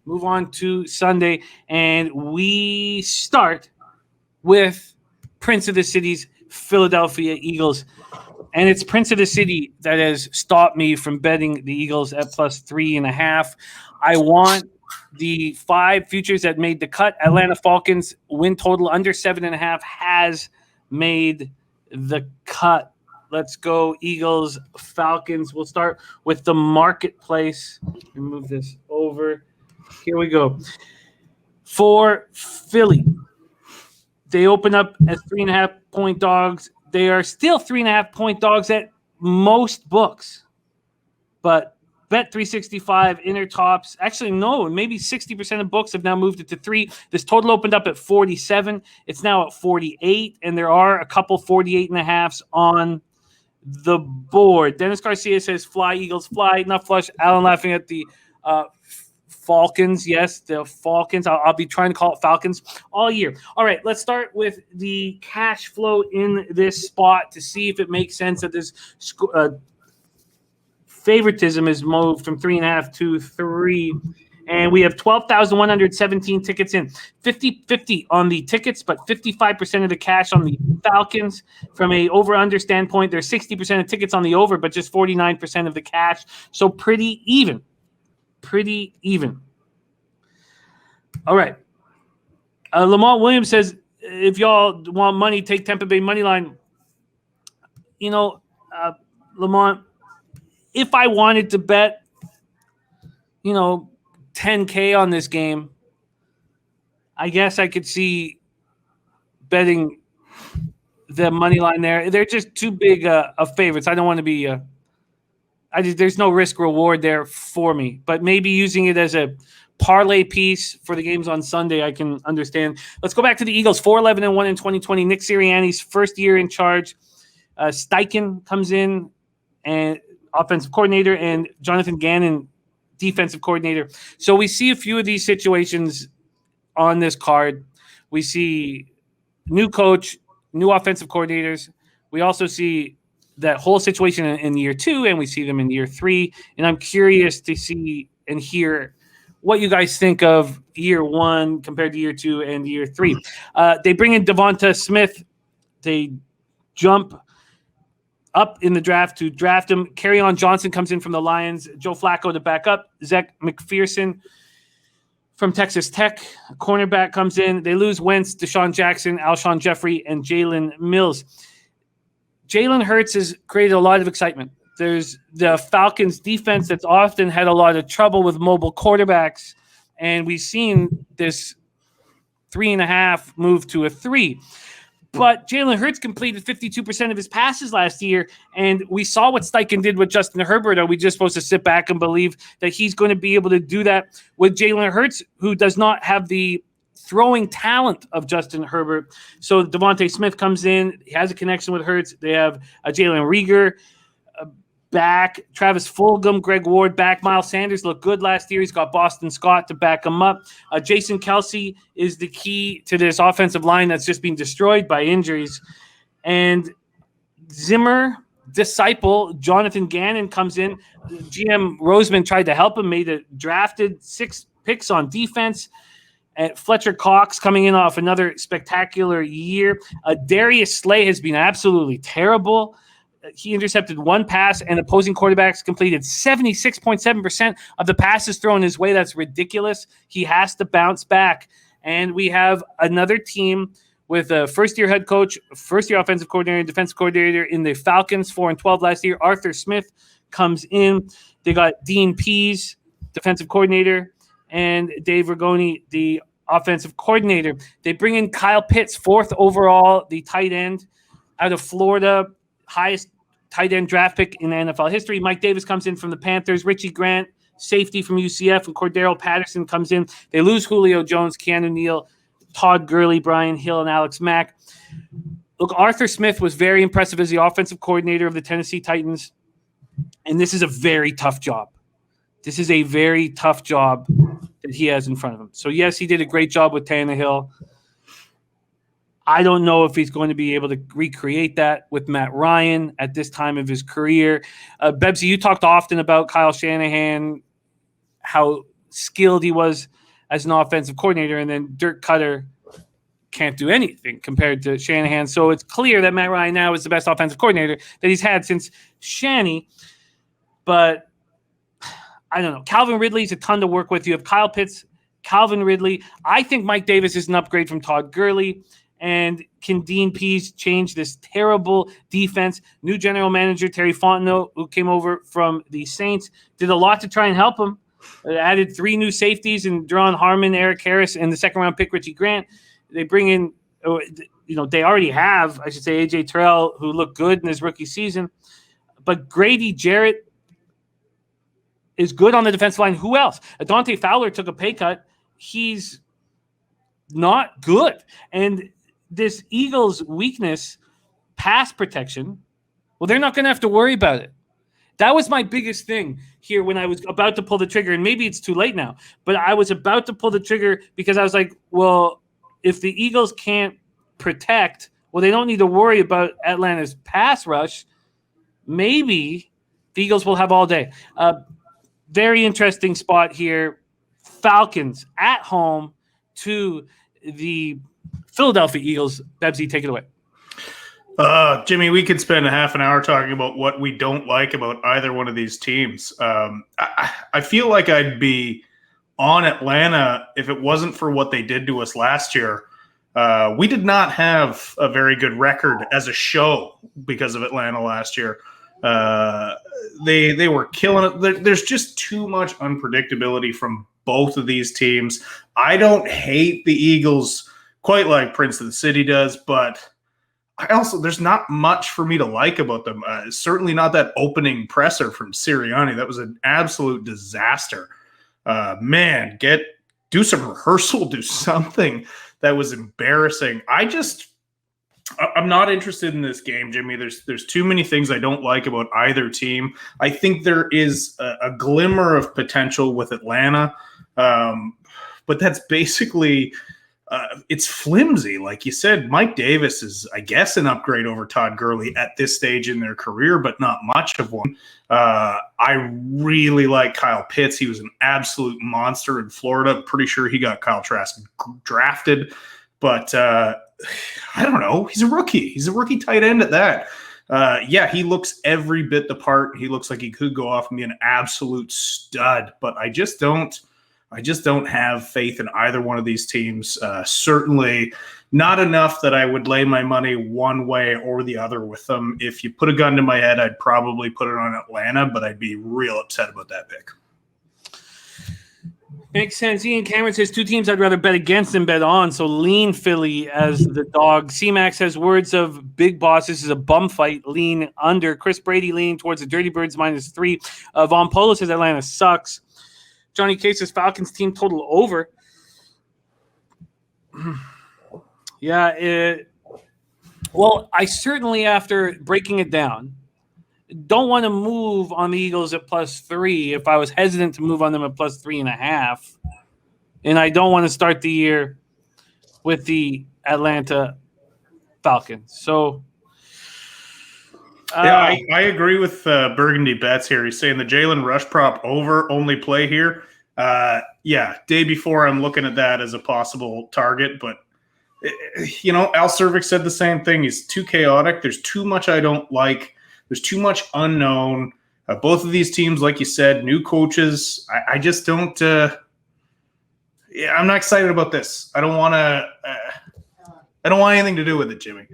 move on to Sunday, and we start with Prince of the City's Philadelphia Eagles. And it's Prince of the City that has stopped me from betting the Eagles at plus 3.5. I want the 5 futures that made the cut. Atlanta Falcons win total under 7.5 has made the cut. Let's go Eagles, Falcons. We'll start with the marketplace. Let me move this over. Here we go. For Philly, they open up as 3.5-point dogs. They are still 3.5-point dogs at most books. But Bet365, Intertops, actually, no, maybe 60% of books have now moved it to 3. This total opened up at 47. It's now at 48, and there are a couple 48.5s on the board. Dennis Garcia says, fly, Eagles, fly. Not flush. Alan laughing at the Falcons. Yes, the Falcons. I'll be trying to call it Falcons all year. All right, let's start with the cash flow in this spot to see if it makes sense that this favoritism is moved from 3.5 to 3. And we have 12,117 tickets in. 50-50 on the tickets, but 55% of the cash on the Falcons. From a over-under standpoint, there's 60% of tickets on the over, but just 49% of the cash. So pretty even. Pretty even. All right. Lamont Williams says, if y'all want money, take Tampa Bay money line. You know, Lamont, if I wanted to bet, 10K on this game, I guess I could see betting the money line there. They're just too big of favorites. I don't want to be there's no risk reward there for me. But maybe using it as a parlay piece for the games on Sunday, I can understand. Let's go back to the Eagles. 4-11-1 in 2020. Nick Sirianni's first year in charge. Steichen comes in and offensive coordinator, and Jonathan Gannon, defensive coordinator. So we see a few of these situations on this card. We see new coach, new offensive coordinators. We also see that whole situation in year 2, and we see them in year 3. And I'm curious to see and hear what you guys think of year 1 compared to year 2 and year 3. They bring in Devonta Smith. They jump up in the draft to draft him. Kerryon Johnson comes in from the Lions. Joe Flacco to back up. Zach McPherson from Texas Tech. Cornerback comes in. They lose Wentz, Deshaun Jackson, Alshon Jeffrey, and Jalen Mills. Jalen Hurts has created a lot of excitement. There's the Falcons defense that's often had a lot of trouble with mobile quarterbacks, and we've seen this 3.5 move to a 3. But Jalen Hurts completed 52% of his passes last year, and we saw what Steichen did with Justin Herbert. Are we just supposed to sit back and believe that he's going to be able to do that with Jalen Hurts, who does not have the throwing talent of Justin Herbert? So Devontae Smith comes in. He has a connection with Hurts. They have Jalen Reagor back, Travis Fulgham, Greg Ward back. Miles Sanders looked good last year. He's got Boston Scott to back him up. Jason Kelsey is the key to this offensive line that's just been destroyed by injuries. And Zimmer, disciple, Jonathan Gannon comes in. GM Roseman tried to help him, made it, drafted 6 picks on defense. And Fletcher Cox coming in off another spectacular year. Darius Slay has been absolutely terrible. He intercepted 1 pass, and opposing quarterbacks completed 76.7% of the passes thrown his way. That's ridiculous. He has to bounce back. And we have another team with a first-year head coach, first-year offensive coordinator, defensive coordinator in the Falcons, 4-12 last year. Arthur Smith comes in. They got Dean Pease, defensive coordinator, and Dave Rigoni, the offensive coordinator. They bring in Kyle Pitts, 4th overall, the tight end out of Florida, highest tight end draft pick in NFL history. Mike Davis comes in from the Panthers. Richie Grant, safety from UCF, and Cordero Patterson comes in. They lose Julio Jones, Keanu Neal, Todd Gurley, Brian Hill, and Alex Mack. Look, Arthur Smith was very impressive as the offensive coordinator of the Tennessee Titans, and this is a very tough job. This is a very tough job that he has in front of him. So, yes, he did a great job with Tannehill. I don't know if he's going to be able to recreate that with Matt Ryan at this time of his career. Bebsie, you talked often about Kyle Shanahan, how skilled he was as an offensive coordinator, and then Dirk Cutter can't do anything compared to Shanahan. So it's clear that Matt Ryan now is the best offensive coordinator that he's had since Shanny. But I don't know. Calvin Ridley's a ton to work with. You have Kyle Pitts, Calvin Ridley. I think Mike Davis is an upgrade from Todd Gurley. And can Dean Pease change this terrible defense? New general manager Terry Fontenot, who came over from the Saints, did a lot to try and help him. Added 3 new safeties in Deron Harmon, Eric Harris, and the second-round pick Richie Grant. They bring in, they already have, I should say, A.J. Terrell, who looked good in his rookie season. But Grady Jarrett is good on the defensive line. Who else? Dante Fowler took a pay cut. He's not good. And this Eagles' weakness, pass protection, well, they're not going to have to worry about it. That was my biggest thing here when I was about to pull the trigger, and maybe it's too late now, but I was about to pull the trigger because I was like, well, if the Eagles can't protect, well, they don't need to worry about Atlanta's pass rush. Maybe the Eagles will have all day. Very interesting spot here. Falcons at home to the Philadelphia Eagles. Bebsie, take it away. Jimmy, we could spend a half an hour talking about what we don't like about either one of these teams. I feel like I'd be on Atlanta if it wasn't for what they did to us last year. We did not have a very good record as a show because of Atlanta last year. They were killing it. There's just too much unpredictability from both of these teams. I don't hate the Eagles quite like Prince of the City does, but there's not much for me to like about them. Certainly not that opening presser from Sirianni. That was an absolute disaster. Man, do some rehearsal, do something. That was embarrassing. I'm not interested in this game, Jimmy. There's too many things I don't like about either team. I think there is a glimmer of potential with Atlanta, but that's basically it's flimsy. Like you said, Mike Davis is, I guess, an upgrade over Todd Gurley at this stage in their career, but not much of one. I really like Kyle Pitts. He was an absolute monster in Florida. I'm pretty sure he got Kyle Trask drafted, but I don't know. He's a rookie. He's a rookie tight end at that. Yeah, he looks every bit the part. He looks like he could go off and be an absolute stud, but I just don't have faith in either one of these teams. Certainly not enough that I would lay my money one way or the other with them. If you put a gun to my head, I'd probably put it on Atlanta, but I'd be real upset about that pick. Makes sense. Ian Cameron says 2 teams I'd rather bet against than bet on, so lean Philly as the dog. C-Max has words of Big Boss. This is a bum fight. Lean under. Chris Brady leaning towards the Dirty Birds -3. Von Polo says Atlanta sucks. Johnny K says Falcons team total over. Yeah. Well, I certainly, after breaking it down, don't want to move on the Eagles at +3 if I was hesitant to move on them at +3.5. And I don't want to start the year with the Atlanta Falcons. So yeah, I agree with Burgundy Bets here. He's saying the Jalen Rush prop over only play here. Yeah, day before I'm looking at that as a possible target, but Al Cervix said the same thing. He's too chaotic. There's too much I don't like. There's too much unknown. Both of these teams, like you said, new coaches. I just don't. I'm not excited about this. I don't want anything to do with it, Jimmy.